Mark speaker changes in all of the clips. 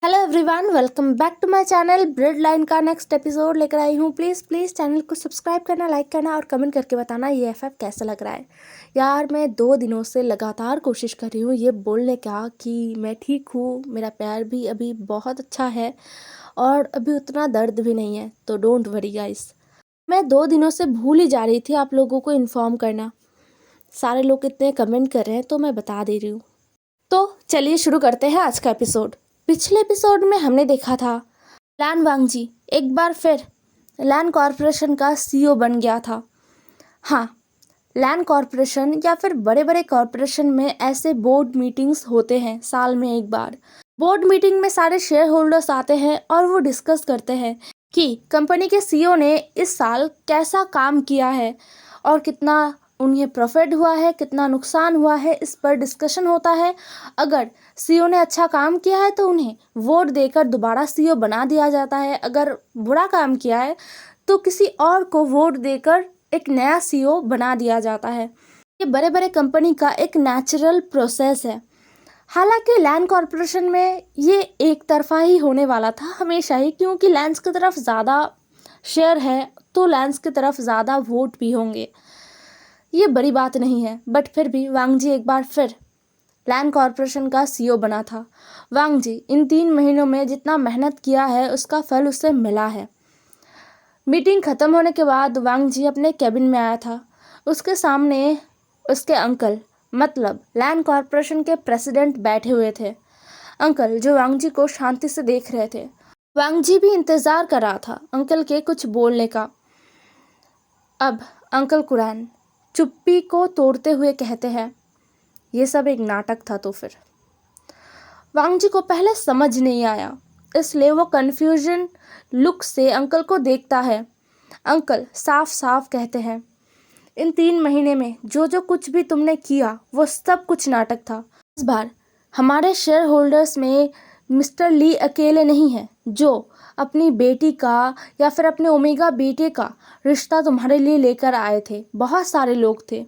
Speaker 1: Hello everyone, welcome back to my channel. Bread line का next episode लेकर आई हूँ। प्लीज़ चैनल को सब्सक्राइब करना, लाइक करना और कमेंट करके बताना ये एफएफ कैसा लग रहा है। यार, मैं 2 दिनों से लगातार कोशिश कर रही हूँ ये बोलने का कि मैं ठीक हूँ, मेरा पैर भी अभी बहुत अच्छा है और अभी उतना दर्द भी नहीं है। तो डोंट वरी गाइस, मैं 2 दिनों से भूल ही जा रही थी आप लोगों को इन्फॉर्म करना। सारे लोग इतने कमेंट कर रहे हैं तो मैं बता दे रही हूँ। तो चलिए शुरू करते हैं आज का एपिसोड। पिछले एपिसोड में हमने देखा था लैन वांगजी एक बार फिर लैन कॉरपोरेशन का सीईओ बन गया था। हाँ, लैन कॉरपोरेशन या फिर बड़े बड़े कॉरपोरेशन में ऐसे बोर्ड मीटिंग्स होते हैं साल में एक बार। बोर्ड मीटिंग में सारे शेयर होल्डर्स आते हैं और वो डिस्कस करते हैं कि कंपनी के सीईओ ने इस साल कैसा काम किया है और कितना उन्हें प्रॉफिट हुआ है, कितना नुकसान हुआ है, इस पर डिस्कशन होता है। अगर सीईओ ने अच्छा काम किया है तो उन्हें वोट देकर दोबारा सीईओ बना दिया जाता है। अगर बुरा काम किया है तो किसी और को वोट देकर एक नया सीईओ बना दिया जाता है। ये बड़े बड़े कंपनी का एक नेचुरल प्रोसेस है। हालांकि लैन कॉरपोरेशन में ये एक तरफा ही होने वाला था हमेशा ही, क्योंकि लैंस की तरफ ज़्यादा शेयर है तो लैंस की तरफ ज़्यादा वोट भी होंगे। ये बड़ी बात नहीं है, बट फिर भी वांगजी एक बार फिर लैन कॉरपोरेशन का सीईओ बना था। वांगजी इन 3 महीनों में जितना मेहनत किया है उसका फल उसे मिला है। मीटिंग खत्म होने के बाद वांगजी अपने कैबिन में आया था। उसके सामने उसके अंकल मतलब लैन कॉरपोरेशन के प्रेसिडेंट बैठे हुए थे। अंकल जो वांगजी को शांति से देख रहे थे। वांगजी भी इंतजार कर रहा था अंकल के कुछ बोलने का। अब अंकल कुरैन चुप्पी को तोड़ते हुए कहते हैं, ये सब एक नाटक था। तो फिर वांगजी को पहले समझ नहीं आया, इसलिए वो कन्फ्यूजन लुक से अंकल को देखता है। अंकल साफ साफ कहते हैं, इन 3 महीने में जो जो कुछ भी तुमने किया वो सब कुछ नाटक था। इस बार हमारे शेयर होल्डर्स में मिस्टर ली अकेले नहीं हैं जो अपनी बेटी का या फिर अपने ओमेगा बेटे का रिश्ता तुम्हारे लिए लेकर आए थे। बहुत सारे लोग थे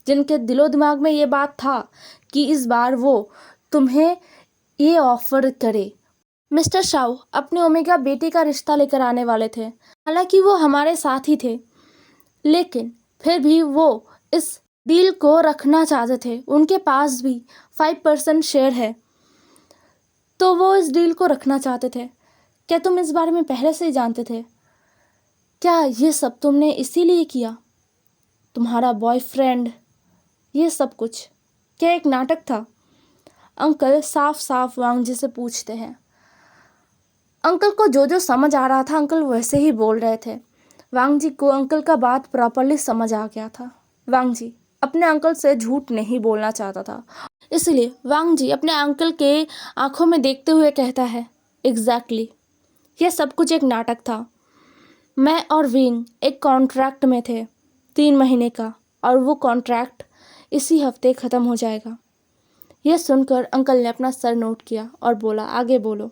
Speaker 1: जिनके दिलो दिमाग में ये बात था कि इस बार वो तुम्हें ये ऑफर करे। मिस्टर शाओ अपने ओमेगा बेटे का रिश्ता लेकर आने वाले थे। हालांकि वो हमारे साथ ही थे, लेकिन फिर भी वो इस डील को रखना चाहते थे। उनके पास भी 5% शेयर है, तो वो इस डील को रखना चाहते थे। क्या तुम इस बारे में पहले से ही जानते थे? क्या ये सब तुमने इसीलिए किया? तुम्हारा बॉयफ्रेंड, ये सब कुछ क्या एक नाटक था? अंकल साफ साफ वांगजी से पूछते हैं। अंकल को जो जो समझ आ रहा था अंकल वैसे ही बोल रहे थे। वांगजी को अंकल का बात प्रॉपरली समझ आ गया था। वांगजी अपने अंकल से झूठ नहीं बोलना चाहता था, इसलिए वांगजी अपने अंकल के आंखों में देखते हुए कहता है, एग्जैक्टली, यह सब कुछ एक नाटक था। मैं और विंग एक कॉन्ट्रैक्ट में थे 3 महीने का, और वो कॉन्ट्रैक्ट इसी हफ्ते ख़त्म हो जाएगा। यह सुनकर अंकल ने अपना सर नोट किया और बोला, आगे बोलो।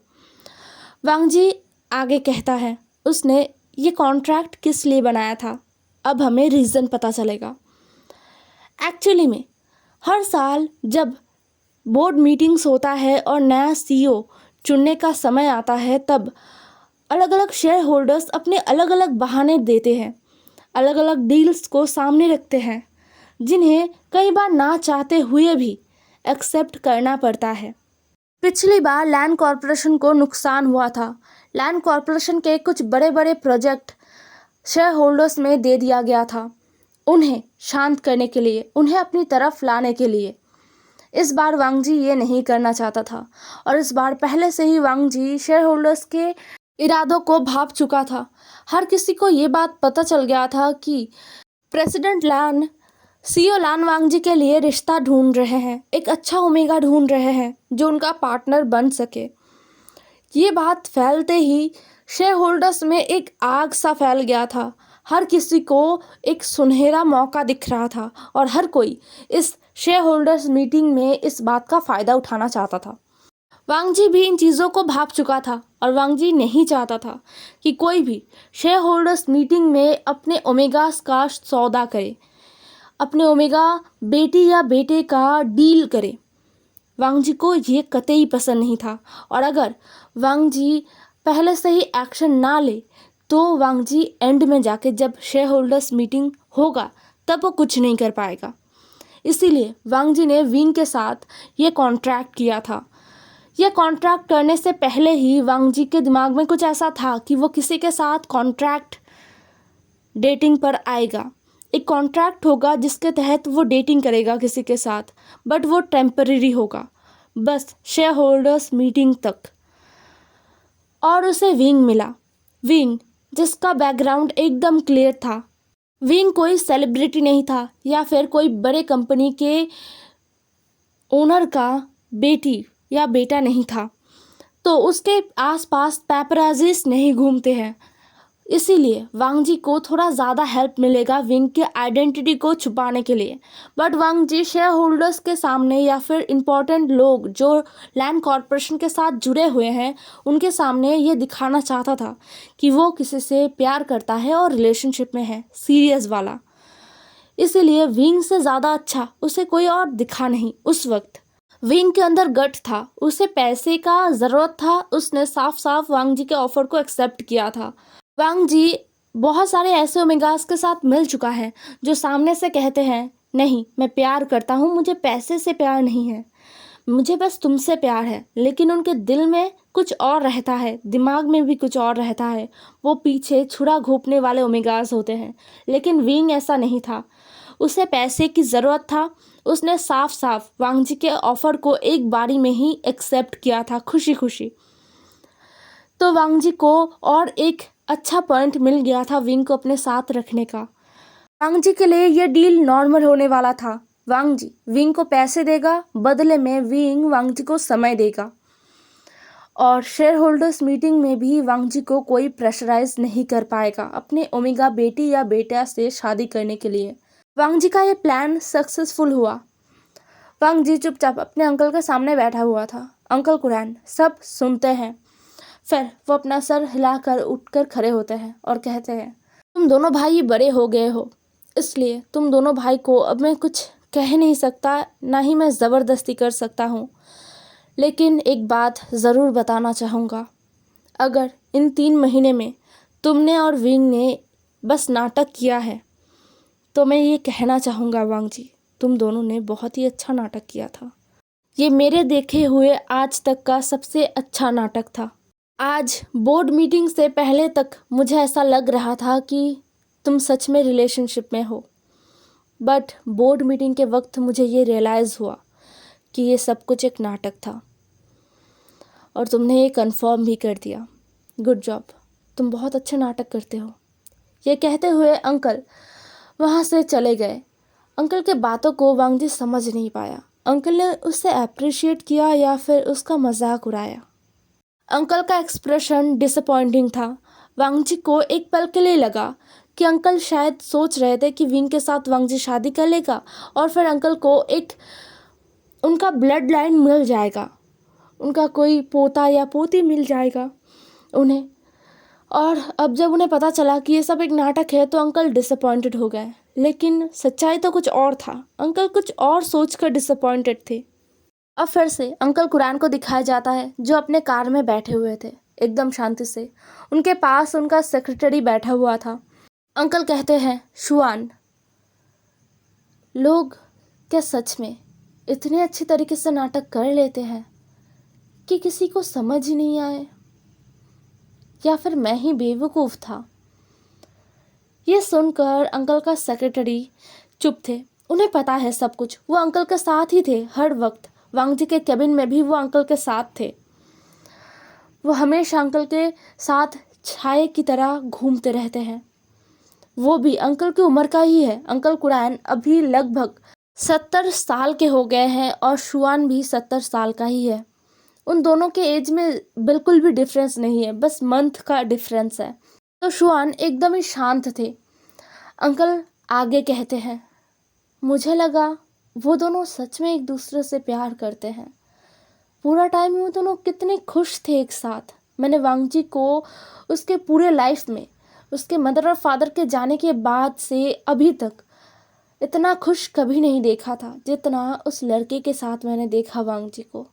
Speaker 1: वांगजी आगे कहता है, उसने ये कॉन्ट्रैक्ट किस लिए बनाया था, अब हमें रीज़न पता चलेगा। एक्चुअली में हर साल जब बोर्ड मीटिंग्स होता है और नया सीईओ चुनने का समय आता है, तब अलग अलग शेयर होल्डर्स अपने अलग अलग बहाने देते हैं, अलग अलग डील्स को सामने रखते हैं, जिन्हें कई बार ना चाहते हुए भी एक्सेप्ट करना पड़ता है। पिछली बार लैन कॉरपोरेशन को नुकसान हुआ था। लैन कॉरपोरेशन के कुछ बड़े बड़े प्रोजेक्ट शेयर होल्डर्स में दे दिया गया था, उन्हें शांत करने के लिए, उन्हें अपनी तरफ लाने के लिए। इस बार वांगजी ये नहीं करना चाहता था, और इस बार पहले से ही वांगजी शेयर होल्डर्स के इरादों को भाप चुका था। हर किसी को ये बात पता चल गया था कि प्रेसिडेंट लैन सीईओ लैन वांगजी के लिए रिश्ता ढूंढ रहे हैं, एक अच्छा ओमेगा ढूंढ रहे हैं जो उनका पार्टनर बन सके। ये बात फैलते ही शेयर होल्डर्स में एक आग सा फैल गया था। हर किसी को एक सुनहरा मौका दिख रहा था और हर कोई इस शेयर होल्डर्स मीटिंग में इस बात का फ़ायदा उठाना चाहता था। वांगजी भी इन चीज़ों को भाप चुका था और वांगजी नहीं चाहता था कि कोई भी शेयर होल्डर्स मीटिंग में अपने ओमेगास का सौदा करे, अपने ओमेगा बेटी या बेटे का डील करे। वांगजी को ये कतई पसंद नहीं था, और अगर वांग जी पहले से ही एक्शन ना ले तो वांग जी एंड में जाके जब शेयर होल्डर्स मीटिंग होगा तब वो कुछ नहीं कर पाएगा। इसीलिए वांग जी ने विंग के साथ ये कॉन्ट्रैक्ट किया था। यह कॉन्ट्रैक्ट करने से पहले ही वांग जी के दिमाग में कुछ ऐसा था कि वो किसी के साथ कॉन्ट्रैक्ट डेटिंग पर आएगा। एक कॉन्ट्रैक्ट होगा जिसके तहत वो डेटिंग करेगा किसी के साथ, बट वो टेम्परेरी होगा, बस शेयर होल्डर्स मीटिंग तक। और उसे विंग मिला। विंग जिसका बैकग्राउंड एकदम क्लियर था। विंग कोई सेलिब्रिटी नहीं था या फिर कोई बड़े कंपनी के ओनर का बेटी या बेटा नहीं था, तो उसके आसपास पैपराजीज नहीं घूमते हैं। इसीलिए वांग जी को थोड़ा ज़्यादा हेल्प मिलेगा विंग के आइडेंटिटी को छुपाने के लिए। But Wang ji shareholders के सामने या फिर इम्पोर्टेंट लोग जो लैंड कॉरपोरेशन के साथ जुड़े हुए हैं उनके सामने ये दिखाना चाहता था कि वो किसी से प्यार करता है और रिलेशनशिप में है, सीरियस वाला। इसीलिए विंग से ज़्यादा अच्छा उसे कोई और दिखा नहीं। उस वक्त विंग के अंदर गट था, उसे पैसे का ज़रूरत था, उसने साफ साफ वांग जी के ऑफर को एक्सेप्ट किया था। वांग जी बहुत सारे ऐसे ओमेगास के साथ मिल चुका है जो सामने से कहते हैं नहीं मैं प्यार करता हूँ, मुझे पैसे से प्यार नहीं है, मुझे बस तुमसे प्यार है, लेकिन उनके दिल में कुछ और रहता है, दिमाग में भी कुछ और रहता है। वो पीछे छुरा घोंपने वाले ओमेगास होते हैं। लेकिन विंग ऐसा नहीं था, उसे पैसे की ज़रूरत था। उसने साफ साफ वांग जी के ऑफ़र को एक बारी में ही एक्सेप्ट किया था, खुशी खुशी। तो वांग जी को और एक अच्छा पॉइंट मिल गया था विंग को अपने साथ रखने का। वांग जी के लिए यह डील नॉर्मल होने वाला था। वांग जी विंग को पैसे देगा, बदले में विंग वांग जी को समय देगा। और शेयर होल्डर्स मीटिंग में भी वांग जी को कोई प्रेशराइज नहीं कर पाएगा अपने ओमेगा बेटी या बेटा से शादी करने के लिए। वांग जी का ये प्लान सक्सेसफुल हुआ। वांग जी चुपचाप अपने अंकल के सामने बैठा हुआ था। अंकल कुरैन सब सुनते हैं। फिर वो अपना सर हिलाकर उठकर खड़े होते हैं और कहते हैं तुम दोनों भाई बड़े हो गए हो, इसलिए तुम दोनों भाई को अब मैं कुछ कह नहीं सकता, ना ही मैं ज़बरदस्ती कर सकता हूँ। लेकिन एक बात ज़रूर बताना चाहूँगा, अगर इन 3 महीने में तुमने और विंग ने बस नाटक किया है तो मैं ये कहना चाहूँगा वांग जी तुम दोनों ने बहुत ही अच्छा नाटक किया था। ये मेरे देखे हुए आज तक का सबसे अच्छा नाटक था। आज बोर्ड मीटिंग से पहले तक मुझे ऐसा लग रहा था कि तुम सच में रिलेशनशिप में हो, बट बोर्ड मीटिंग के वक्त मुझे ये रियलाइज़ हुआ कि ये सब कुछ एक नाटक था और तुमने ये कंफर्म भी कर दिया। गुड जॉब, तुम बहुत अच्छे नाटक करते हो। ये कहते हुए अंकल वहाँ से चले गए। अंकल के बातों को वांग जी समझ नहीं पाया। अंकल ने उससे अप्रिशिएट किया या फिर उसका मजाक उड़ाया। अंकल का एक्सप्रेशन डिसअपॉइंटिंग था। वांग जी को एक पल के लिए लगा कि अंकल शायद सोच रहे थे कि विंग के साथ वांग जी शादी कर लेगा और फिर अंकल को एक उनका ब्लड लाइन मिल जाएगा, उनका कोई पोता या पोती मिल जाएगा उन्हें। और अब जब उन्हें पता चला कि ये सब एक नाटक है तो अंकल डिसअपॉइंटेड हो गए। लेकिन सच्चाई तो कुछ और था। अंकल कुछ और सोचकर डिसअपॉइंटेड थे। अब फिर से अंकल कुरैन को दिखाया जाता है जो अपने कार में बैठे हुए थे एकदम शांति से। उनके पास उनका सेक्रेटरी बैठा हुआ था। अंकल कहते हैं शुआन, लोग क्या सच में इतने अच्छी तरीके से नाटक कर लेते हैं कि किसी को समझ ही नहीं आए, या फिर मैं ही बेवकूफ़ था। ये सुनकर अंकल का सेक्रेटरी चुप थे। उन्हें पता है सब कुछ। वो अंकल के साथ ही थे हर वक्त। वांग जी के केबिन में भी वो अंकल के साथ थे। वो हमेशा अंकल के साथ छाए की तरह घूमते रहते हैं। वो भी अंकल की उम्र का ही है। अंकल कुरैन अभी लगभग 70 साल के हो गए हैं और शुआन भी 70 साल का ही है। उन दोनों के एज में बिल्कुल भी डिफरेंस नहीं है, बस मंथ का डिफरेंस है। तो शुआन एकदम ही शांत थे। अंकल आगे कहते हैं, मुझे लगा वो दोनों सच में एक दूसरे से प्यार करते हैं। पूरा टाइम वो दोनों कितने खुश थे एक साथ। मैंने वांग जी को उसके पूरे लाइफ में, उसके मदर और फादर के जाने के बाद से अभी तक इतना खुश कभी नहीं देखा था जितना उस लड़के के साथ मैंने देखा वांग जी को।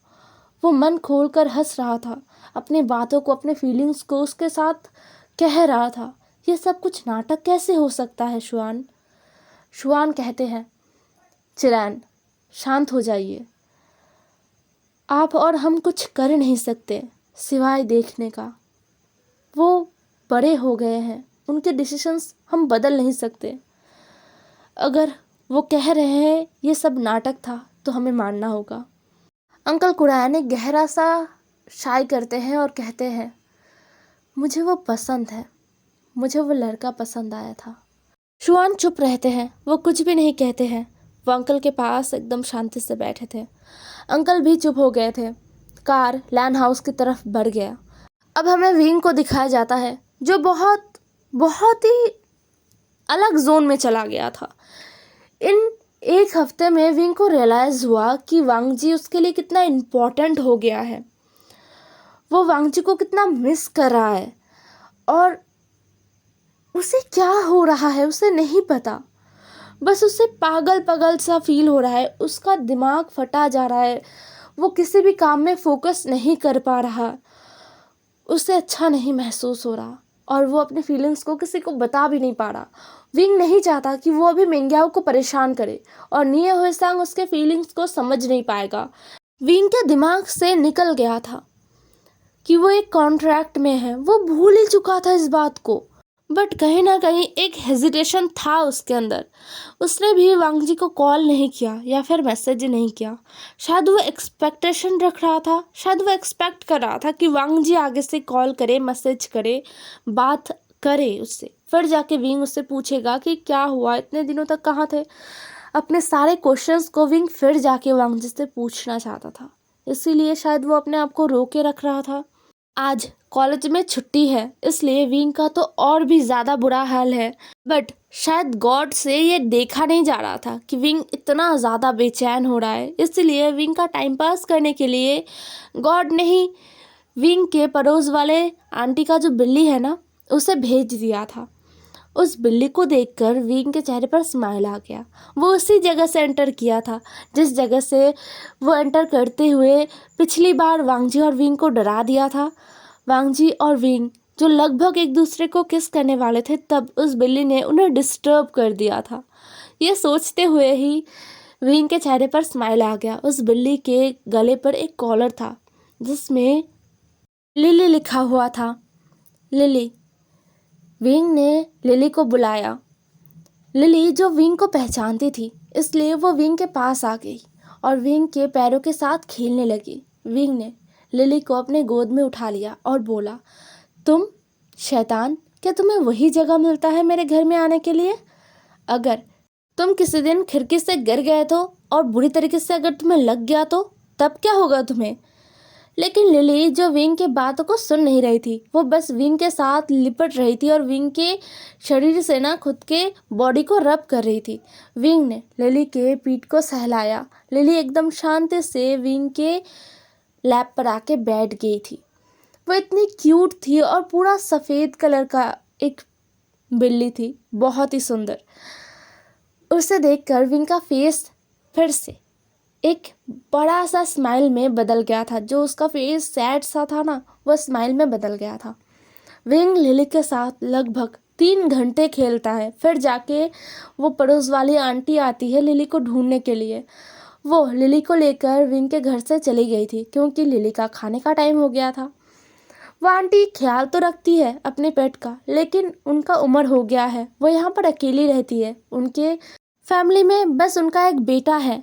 Speaker 1: वो मन खोलकर हंस रहा था, अपनी बातों को, अपने फीलिंग्स को उसके साथ कह रहा था। ये सब कुछ नाटक कैसे हो सकता है शुआन? शुआन कहते हैं, चिरैन शांत हो जाइए, आप और हम कुछ कर नहीं सकते सिवाय देखने का। वो बड़े हो गए हैं, उनके डिसीजंस हम बदल नहीं सकते। अगर वो कह रहे हैं ये सब नाटक था तो हमें मानना होगा। अंकल कुरैन गहरा सा शाय करते हैं और कहते हैं, मुझे वो पसंद है, मुझे वो लड़का पसंद आया था। शुआन चुप रहते हैं, वो कुछ भी नहीं कहते हैं। वो अंकल के पास एकदम शांति से बैठे थे। अंकल भी चुप हो गए थे। कार लैंड हाउस की तरफ बढ़ गया। अब हमें विंग को दिखाया जाता है, जो बहुत बहुत ही अलग जोन में चला गया था। इन एक हफ्ते में विंग को रियलाइज़ हुआ कि वांग जी उसके लिए कितना इम्पोर्टेंट हो गया है। वो वांग जी को कितना मिस कर रहा है और उसे क्या हो रहा है उसे नहीं पता। बस उसे पागल पागल सा फील हो रहा है, उसका दिमाग फटा जा रहा है, वो किसी भी काम में फोकस नहीं कर पा रहा, उसे अच्छा नहीं महसूस हो रहा और वो अपने फीलिंग्स को किसी को बता भी नहीं पा रहा। विंग नहीं चाहता कि वो अभी मिंग्याओ को परेशान करे और निये हुए सांग उसके फीलिंग्स को समझ नहीं पाएगा। विंग के दिमाग से निकल गया था कि वो एक कॉन्ट्रैक्ट में है, वो भूल ही चुका था इस बात को। बट कहीं ना कहीं एक हेजिटेशन था उसके अंदर। उसने भी वांग जी को कॉल नहीं किया या फिर मैसेज नहीं किया। शायद वो एक्सपेक्टेशन रख रहा था, शायद वो एक्सपेक्ट कर रहा था कि वांग जी आगे से कॉल करे, मैसेज करे, बात करे उससे, फिर जाके विंग उससे पूछेगा कि क्या हुआ, इतने दिनों तक कहाँ थे। अपने सारे क्वेश्चंस को विंग फिर जाके वांग जी से पूछना चाहता था, इसीलिए शायद वो अपने आप को रोके रख रहा था। आज कॉलेज में छुट्टी है, इसलिए विंग का तो और भी ज़्यादा बुरा हाल है। बट शायद गॉड से ये देखा नहीं जा रहा था कि विंग इतना ज़्यादा बेचैन हो रहा है, इसलिए विंग का टाइम पास करने के लिए गॉड ने ही विंग के पड़ोस वाले आंटी का जो बिल्ली है ना, उसे भेज दिया था। उस बिल्ली को देखकर विंग के चेहरे पर स्माइल आ गया। वो उसी जगह से एंटर किया था जिस जगह से वो एंटर करते हुए पिछली बार वांग जी और विंग को डरा दिया था। वांग जी और विंग जो लगभग एक दूसरे को किस करने वाले थे, तब उस बिल्ली ने उन्हें डिस्टर्ब कर दिया था। ये सोचते हुए ही विंग के चेहरे पर स्माइल आ गया। उस बिल्ली के गले पर एक कॉलर था जिसमें लिली लिखा हुआ था। लिली। विंग ने लिली को बुलाया। लिली जो विंग को पहचानती थी, इसलिए वो विंग के पास आ गई और विंग के पैरों के साथ खेलने लगी। विंग ने लिली को अपने गोद में उठा लिया और बोला, तुम शैतान, क्या तुम्हें वही जगह मिलता है मेरे घर में आने के लिए? अगर तुम किसी दिन खिड़की से गिर गए तो और बुरी तरीके से अगर तुम्हें लग गया तो तब क्या होगा तुम्हें? लेकिन लिली जो विंग के बातों को सुन नहीं रही थी, वो बस विंग के साथ लिपट रही थी और विंग के शरीर से ना खुद के बॉडी को रब कर रही थी। विंग ने लिली के पीठ को सहलाया। लिली एकदम शांति से विंग के लैप पर आके बैठ गई थी। वो इतनी क्यूट थी और पूरा सफ़ेद कलर का एक बिल्ली थी, बहुत ही सुंदर। उसे देखकर विंग का फेस फिर से एक बड़ा सा स्माइल में बदल गया था। जो उसका फेस सैड सा था ना, वह स्माइल में बदल गया था। विंग लिली के साथ लगभग 3 घंटे खेलता है। फिर जाके वो पड़ोस वाली आंटी आती है लिली को ढूंढने के लिए। वो लिली को लेकर विंग के घर से चली गई थी क्योंकि लिली का खाने का टाइम हो गया था। वो आंटी ख्याल तो रखती है अपने पेट का, लेकिन उनका उम्र हो गया है, वो यहाँ पर अकेली रहती है। उनके फैमिली में बस उनका एक बेटा है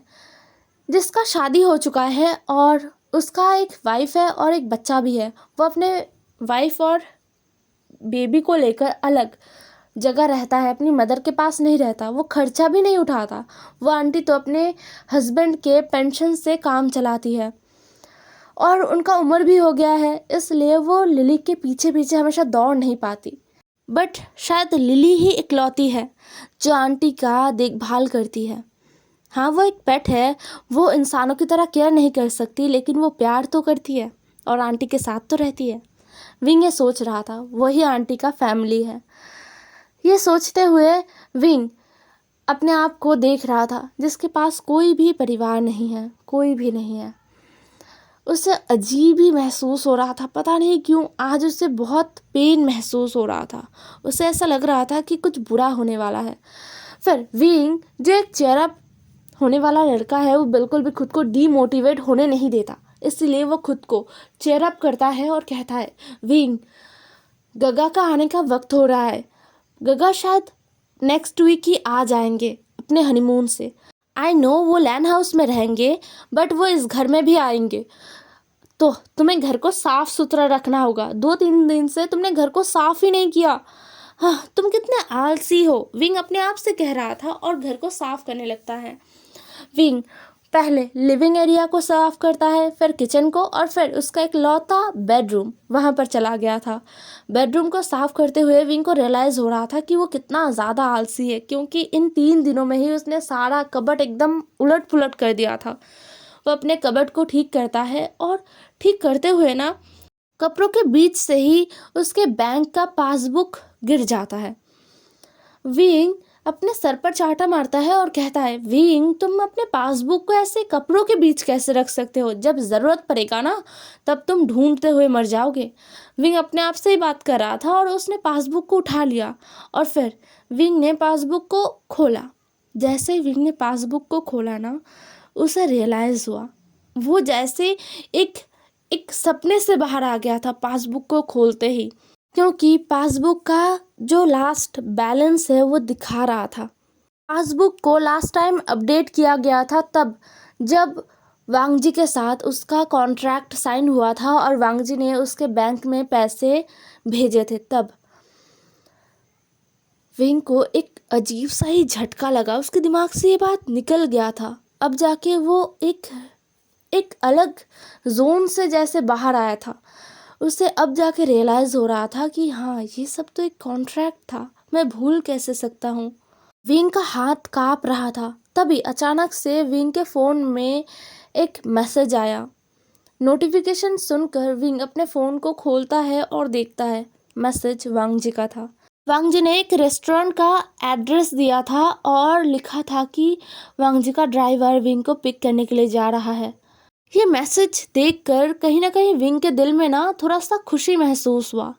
Speaker 1: जिसका शादी हो चुका है और उसका एक वाइफ है और एक बच्चा भी है। वो अपने वाइफ और बेबी को लेकर अलग जगह रहता है, अपनी मदर के पास नहीं रहता। वो खर्चा भी नहीं उठाता। वो आंटी तो अपने हस्बैंड के पेंशन से काम चलाती है और उनका उम्र भी हो गया है, इसलिए वो लिली के पीछे पीछे हमेशा दौड़ नहीं पाती। बट शायद लिली ही इकलौती है जो आंटी का देखभाल करती है। हाँ, वो एक पेट है, वो इंसानों की तरह केयर नहीं कर सकती, लेकिन वो प्यार तो करती है और आंटी के साथ तो रहती है। विंग ये सोच रहा था, वही आंटी का फैमिली है। ये सोचते हुए विंग अपने आप को देख रहा था जिसके पास कोई भी परिवार नहीं है, कोई भी नहीं है। उसे अजीब ही महसूस हो रहा था, पता नहीं क्यों आज उसे बहुत पेन महसूस हो रहा था। उसे ऐसा लग रहा था कि कुछ बुरा होने वाला है। फिर विंग, जो एक चेयर अप होने वाला लड़का है, वो बिल्कुल भी खुद को डीमोटिवेट होने नहीं देता, इसलिए वो खुद को चेयर अप करता है और कहता है, विंग, गगा का आने का वक्त हो रहा है। गगा शायद नेक्स्ट वीक ही आ जाएंगे अपने हनीमून से। आई नो वो लैंड हाउस में रहेंगे, बट वो इस घर में भी आएंगे, तो तुम्हें घर को साफ सुथरा रखना होगा। 2-3 दिन से तुमने घर को साफ ही नहीं किया। हाँ, तुम कितने आलसी हो, विंग अपने आप से कह रहा था और घर को साफ करने लगता है। विंग पहले लिविंग एरिया को साफ करता है, फिर किचन को, और फिर उसका एक लौता बेडरूम वहाँ पर चला गया था। बेडरूम को साफ करते हुए विंग को रियलाइज़ हो रहा था कि वो कितना ज़्यादा आलसी है, क्योंकि इन 3 दिनों में ही उसने सारा कबर्ड एकदम उलट पुलट कर दिया था। वो अपने कबर्ड को ठीक करता है और ठीक करते हुए ना, कपड़ों के बीच से ही उसके बैंक का पासबुक गिर जाता है। विंग अपने सर पर चांटा मारता है और कहता है, विंग, तुम अपने पासबुक को ऐसे कपड़ों के बीच कैसे रख सकते हो? जब ज़रूरत पड़ेगा ना, तब तुम ढूंढते हुए मर जाओगे। विंग अपने आप से ही बात कर रहा था और उसने पासबुक को उठा लिया और फिर विंग ने पासबुक को खोला। जैसे ही विंग ने पासबुक को खोला ना, उसे रियलाइज़ हुआ, वो जैसे एक एक सपने से बाहर आ गया था पासबुक को खोलते ही, क्योंकि पासबुक का जो लास्ट बैलेंस है वो दिखा रहा था। पासबुक को लास्ट टाइम अपडेट किया गया था तब, जब वांगजी के साथ उसका कॉन्ट्रैक्ट साइन हुआ था और वांगजी ने उसके बैंक में पैसे भेजे थे तब। विंग को एक अजीब सा ही झटका लगा, उसके दिमाग से ये बात निकल गया था। अब जाके वो एक अलग जोन से जैसे बाहर आया था। उसे अब जाके रियलाइज़ हो रहा था कि हाँ, ये सब तो एक कॉन्ट्रैक्ट था, मैं भूल कैसे सकता हूँ। विंग का हाथ काँप रहा था, तभी अचानक से विंग के फ़ोन में एक मैसेज आया। नोटिफिकेशन सुनकर विंग अपने फ़ोन को खोलता है और देखता है, मैसेज वांगजी का था। वांगजी ने एक रेस्टोरेंट का एड्रेस दिया था और लिखा था कि वांगजी का ड्राइवर विंग को पिक करने के लिए जा रहा है। ये मैसेज देखकर कहीं ना कहीं विंग के दिल में ना थोड़ा सा खुशी महसूस हुआ।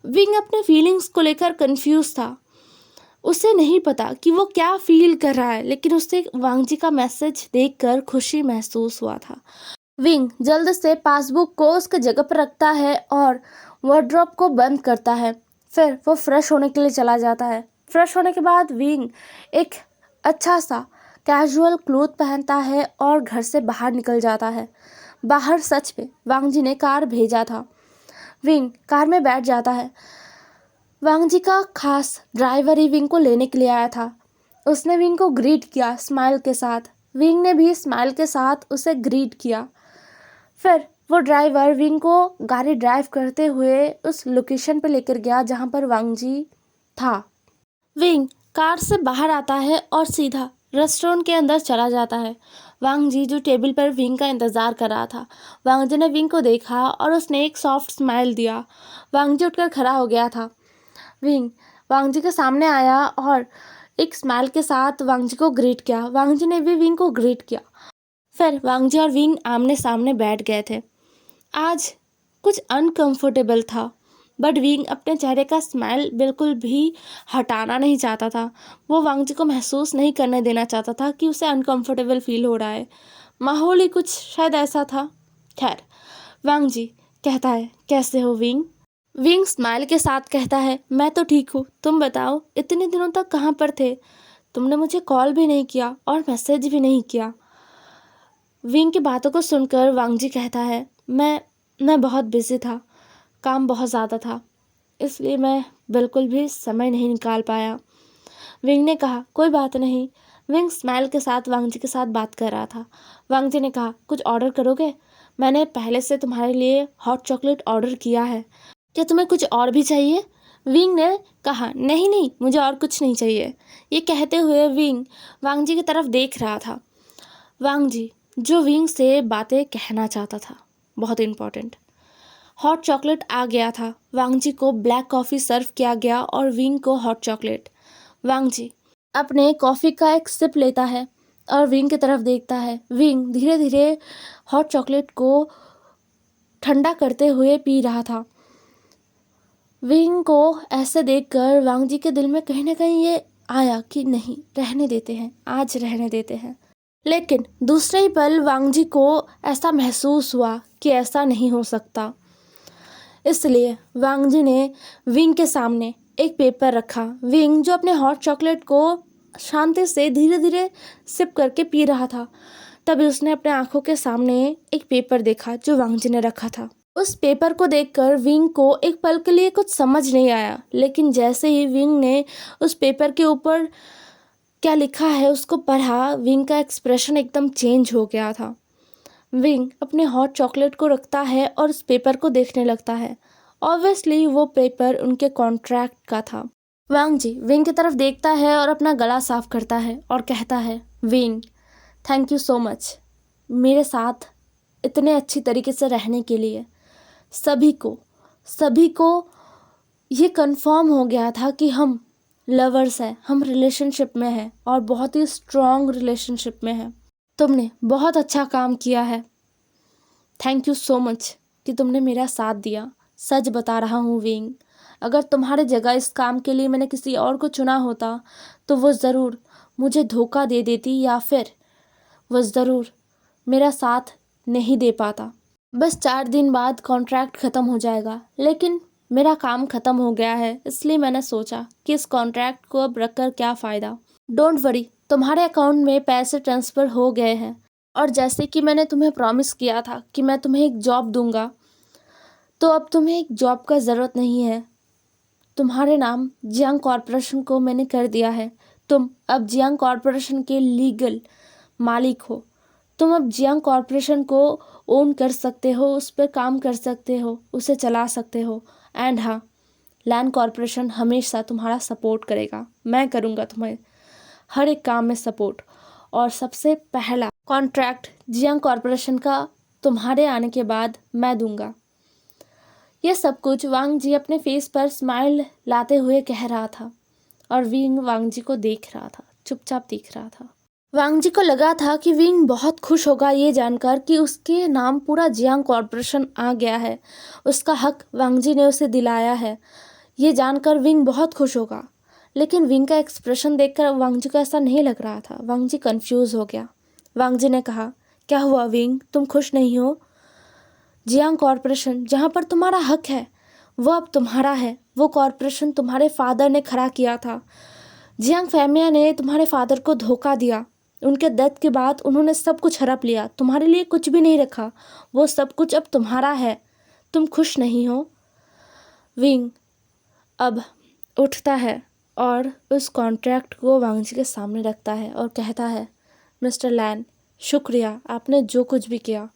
Speaker 1: विंग अपने फीलिंग्स को लेकर कंफ्यूज था, उसे नहीं पता कि वो क्या फील कर रहा है, लेकिन उसे वांगजी का मैसेज देखकर खुशी महसूस हुआ था। विंग जल्द से पासबुक को उसके जगह पर रखता है और वार्डरोब को बंद करता है। फिर वो फ्रेश होने के लिए चला जाता है। फ्रेश होने के बाद विंग एक अच्छा सा कैजुअल क्लोथ पहनता है और घर से बाहर निकल जाता है। बाहर सच में वांगजी ने कार भेजा था। विंग कार में बैठ जाता है। वांगजी का खास ड्राइवर ही विंग को लेने के लिए आया था। उसने विंग को ग्रीट किया स्माइल के साथ। विंग ने भी स्माइल के साथ उसे ग्रीट किया। फिर वो ड्राइवर विंग को गाड़ी ड्राइव करते हुए उस लोकेशन पर लेकर गया जहाँ पर वांगजी था। विंग कार से बाहर आता है और सीधा रेस्टोरेंट के अंदर चला जाता है। वांगजी जो टेबल पर विंग का इंतज़ार कर रहा था, वांगजी ने विंग को देखा और उसने एक सॉफ्ट स्माइल दिया। वांगजी उठकर खड़ा हो गया था। विंग वांगजी के सामने आया और एक स्माइल के साथ वांगजी को ग्रीट किया। वांगजी ने भी विंग को ग्रीट किया। फिर वांगजी और विंग आमने सामने बैठ गए थे। आज कुछ अनकंफर्टेबल था, बट विंग अपने चेहरे का स्माइल बिल्कुल भी हटाना नहीं चाहता था। वो वांगजी को महसूस नहीं करने देना चाहता था कि उसे अनकंफर्टेबल फील हो रहा है। माहौल ही कुछ शायद ऐसा था। खैर, वांगजी कहता है, कैसे हो विंग? विंग स्माइल के साथ कहता है, मैं तो ठीक हूँ, तुम बताओ इतने दिनों तक कहाँ पर थे? तुमने मुझे कॉल भी नहीं किया और मैसेज भी नहीं किया। विंग की बातों को सुनकर वांगजी कहता है, मैं बहुत बिजी था, काम बहुत ज़्यादा था, इसलिए मैं बिल्कुल भी समय नहीं निकाल पाया। विंग ने कहा, कोई बात नहीं। विंग स्माइल के साथ वांगजी के साथ बात कर रहा था। वांगजी ने कहा, कुछ ऑर्डर करोगे? मैंने पहले से तुम्हारे लिए हॉट चॉकलेट ऑर्डर किया है, क्या तुम्हें कुछ और भी चाहिए? विंग ने कहा, नहीं नहीं, मुझे और कुछ नहीं चाहिए। ये कहते हुए विंग वांगजी की तरफ देख रहा था। वांगजी जो विंग से बातें कहना चाहता था, बहुत इम्पोर्टेंट। हॉट चॉकलेट आ गया था। वांगजी को ब्लैक कॉफ़ी सर्व किया गया और विंग को हॉट चॉकलेट। वांगजी अपने कॉफ़ी का एक सिप लेता है और विंग की तरफ देखता है। विंग धीरे धीरे हॉट चॉकलेट को ठंडा करते हुए पी रहा था। विंग को ऐसे देखकर वांग जी के दिल में कहीं ना कहीं ये आया कि नहीं, रहने देते हैं, आज रहने देते हैं। लेकिन दूसरे ही पल वांग जी को ऐसा महसूस हुआ कि ऐसा नहीं हो सकता। इसलिए वांग जी ने विंग के सामने एक पेपर रखा। विंग जो अपने हॉट चॉकलेट को शांति से धीरे धीरे सिप करके पी रहा था, तभी उसने अपने आंखों के सामने एक पेपर देखा जो वांग जी ने रखा था। उस पेपर को देखकर विंग को एक पल के लिए कुछ समझ नहीं आया, लेकिन जैसे ही विंग ने उस पेपर के ऊपर क्या लिखा है उसको पढ़ा, विंग का एक्सप्रेशन एकदम चेंज हो गया था। विंग अपने हॉट चॉकलेट को रखता है और उस पेपर को देखने लगता है। ऑब्वियसली वो पेपर उनके कॉन्ट्रैक्ट का था। वांग जी विंग की तरफ देखता है और अपना गला साफ करता है और कहता है, wing, thank you so much मेरे साथ इतने अच्छी तरीके से रहने के लिए। सभी को ये कंफर्म हो गया था कि हम लवर्स हैं, हम रिलेशनशिप में हैं और बहुत ही स्ट्रॉन्ग रिलेशनशिप में हैं। तुमने बहुत अच्छा काम किया है। थैंक यू सो मच कि तुमने मेरा साथ दिया। सच बता रहा हूँ विंग, अगर तुम्हारे जगह इस काम के लिए मैंने किसी और को चुना होता तो वो ज़रूर मुझे धोखा दे देती या फिर वो ज़रूर मेरा साथ नहीं दे पाता। बस 4 दिन बाद कॉन्ट्रैक्ट ख़त्म हो जाएगा, लेकिन मेरा काम ख़त्म हो गया है, इसलिए मैंने सोचा कि इस कॉन्ट्रैक्ट को अब रखकर क्या फ़ायदा। डोंट वरी, तुम्हारे अकाउंट में पैसे ट्रांसफ़र हो गए हैं और जैसे कि मैंने तुम्हें प्रॉमिस किया था कि मैं तुम्हें एक जॉब दूंगा, तो अब तुम्हें एक जॉब का ज़रूरत नहीं है। तुम्हारे नाम जियांग कॉरपोरेशन को मैंने कर दिया है। तुम अब जियांग कॉरपोरेशन के लीगल मालिक हो। तुम अब जियांग कॉरपोरेशन को ओन कर सकते हो, उस पर काम कर सकते हो, उसे चला सकते हो। एंड हाँ, लैंड कॉरपोरेशन हमेशा तुम्हारा सपोर्ट करेगा। मैं करूँगा तुम्हें हर एक काम में सपोर्ट। और सबसे पहला कॉन्ट्रैक्ट जियांग कॉरपोरेशन का तुम्हारे आने के बाद मैं दूंगा। यह सब कुछ वांग जी अपने फेस पर स्माइल लाते हुए कह रहा था और विंग वांग जी को देख रहा था, चुपचाप देख रहा था। वांग जी को लगा था कि विंग बहुत खुश होगा ये जानकर कि उसके नाम पूरा जियांग कॉरपोरेशन आ गया है, उसका हक वांग जी ने उसे दिलाया है। ये जानकर विंग बहुत खुश होगा, लेकिन विंग का एक्सप्रेशन देखकर वांग जी को ऐसा नहीं लग रहा था। वांग जी कंफ्यूज हो गया। वांग जी ने कहा, क्या हुआ विंग, तुम खुश नहीं हो? जियांग कॉरपोरेशन जहाँ पर तुम्हारा हक है वो अब तुम्हारा है। वो कॉरपोरेशन तुम्हारे फादर ने खड़ा किया था। जियांग फैमिली ने तुम्हारे फादर को धोखा दिया। उनके डेथ के बाद उन्होंने सब कुछ हड़प लिया, तुम्हारे लिए कुछ भी नहीं रखा। वो सब कुछ अब तुम्हारा है। तुम खुश नहीं हो? विंग अब उठता है और उस कॉन्ट्रैक्ट को वांग जी के सामने रखता है और कहता है, मिस्टर लैन, शुक्रिया आपने जो कुछ भी किया,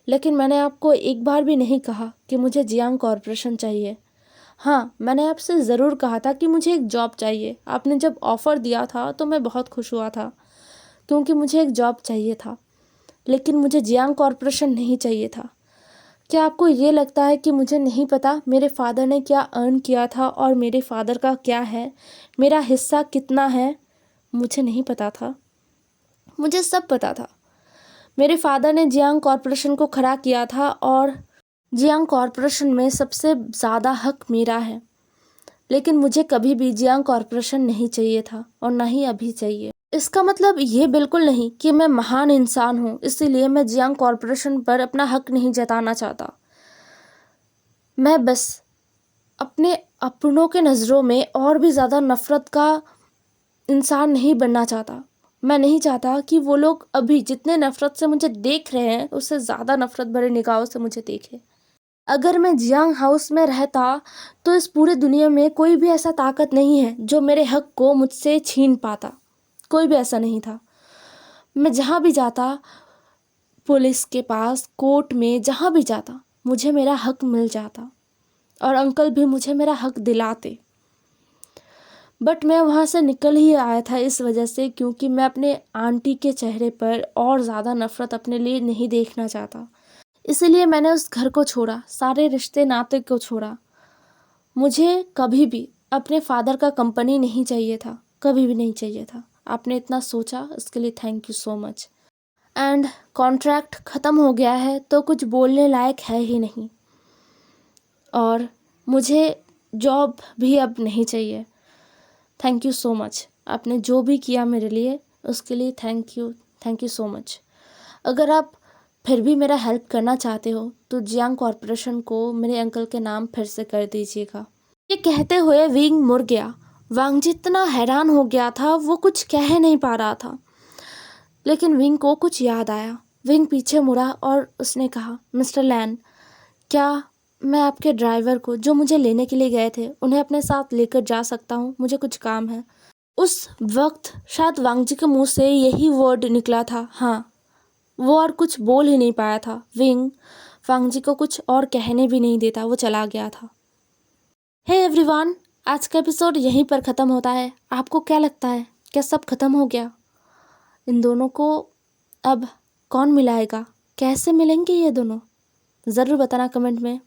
Speaker 1: लेकिन मैंने आपको एक बार भी नहीं कहा कि मुझे जियांग कॉरपोरेशन चाहिए। हाँ, मैंने आपसे ज़रूर कहा था कि मुझे एक जॉब चाहिए। आपने जब ऑफ़र दिया था तो मैं बहुत खुश हुआ था क्योंकि मुझे एक जॉब चाहिए था, लेकिन मुझे जियांग कॉरपोरेशन नहीं चाहिए था। क्या आपको ये लगता है कि मुझे नहीं पता मेरे फादर ने क्या अर्न किया था और मेरे फादर का क्या है, मेरा हिस्सा कितना है? मुझे नहीं पता था, मुझे सब पता था। मेरे फादर ने जियांग कॉरपोरेशन को खड़ा किया था और जियांग कॉरपोरेशन में सबसे ज़्यादा हक मेरा है, लेकिन मुझे कभी भी जियांग कॉरपोरेशन नहीं चाहिए था और ना ही अभी चाहिए। इसका मतलब ये बिल्कुल नहीं कि मैं महान इंसान हूँ इसीलिए मैं जियांग कॉरपोरेशन पर अपना हक नहीं जताना चाहता। मैं बस अपने अपनों के नज़रों में और भी ज़्यादा नफ़रत का इंसान नहीं बनना चाहता। मैं नहीं चाहता कि वो लोग अभी जितने नफ़रत से मुझे देख रहे हैं उससे ज़्यादा नफ़रत भरे निगाहों से मुझे देखें। अगर मैं जियांग हाउस में रहता तो इस पूरे दुनिया में कोई भी ऐसा ताकत नहीं है जो मेरे हक को मुझसे छीन पाता। कोई भी ऐसा नहीं था। मैं जहाँ भी जाता, पुलिस के पास, कोर्ट में, जहाँ भी जाता, मुझे मेरा हक मिल जाता और अंकल भी मुझे मेरा हक दिलाते। बट मैं वहाँ से निकल ही आया था इस वजह से क्योंकि मैं अपने आंटी के चेहरे पर और ज़्यादा नफ़रत अपने लिए नहीं देखना चाहता। इसीलिए मैंने उस घर को छोड़ा, सारे रिश्ते नाते को छोड़ा। मुझे कभी भी अपने फादर का कंपनी नहीं चाहिए था, कभी भी नहीं चाहिए था। आपने इतना सोचा इसके लिए thank you so much. And contract ख़त्म हो गया है तो कुछ बोलने लायक है ही नहीं, और मुझे जॉब भी अब नहीं चाहिए। थैंक यू सो मच, आपने जो भी किया मेरे लिए उसके लिए थैंक यू सो मच। अगर आप फिर भी मेरा हेल्प करना चाहते हो तो जियांग कॉरपोरेशन को मेरे अंकल के नाम फिर से कर दीजिएगा। ये कहते हुए विंग मुड़ गया। वांग जितना हैरान हो गया था वो कुछ कह नहीं पा रहा था, लेकिन विंग को कुछ याद आया। विंग पीछे मुड़ा और उसने कहा, मिस्टर लैन, क्या मैं आपके ड्राइवर को जो मुझे लेने के लिए गए थे उन्हें अपने साथ लेकर जा सकता हूँ? मुझे कुछ काम है। उस वक्त शायद वांग जी के मुंह से यही वर्ड निकला था, हाँ। वो और कुछ बोल ही नहीं पाया था। विंग वांग जी को कुछ और कहने भी नहीं देता, वो चला गया था। हे एवरीवन, आज का एपिसोड यहीं पर ख़त्म होता है। आपको क्या लगता है, क्या सब खत्म हो गया? इन दोनों को अब कौन मिलाएगा? कैसे मिलेंगे ये दोनों? ज़रूर बताना कमेंट में।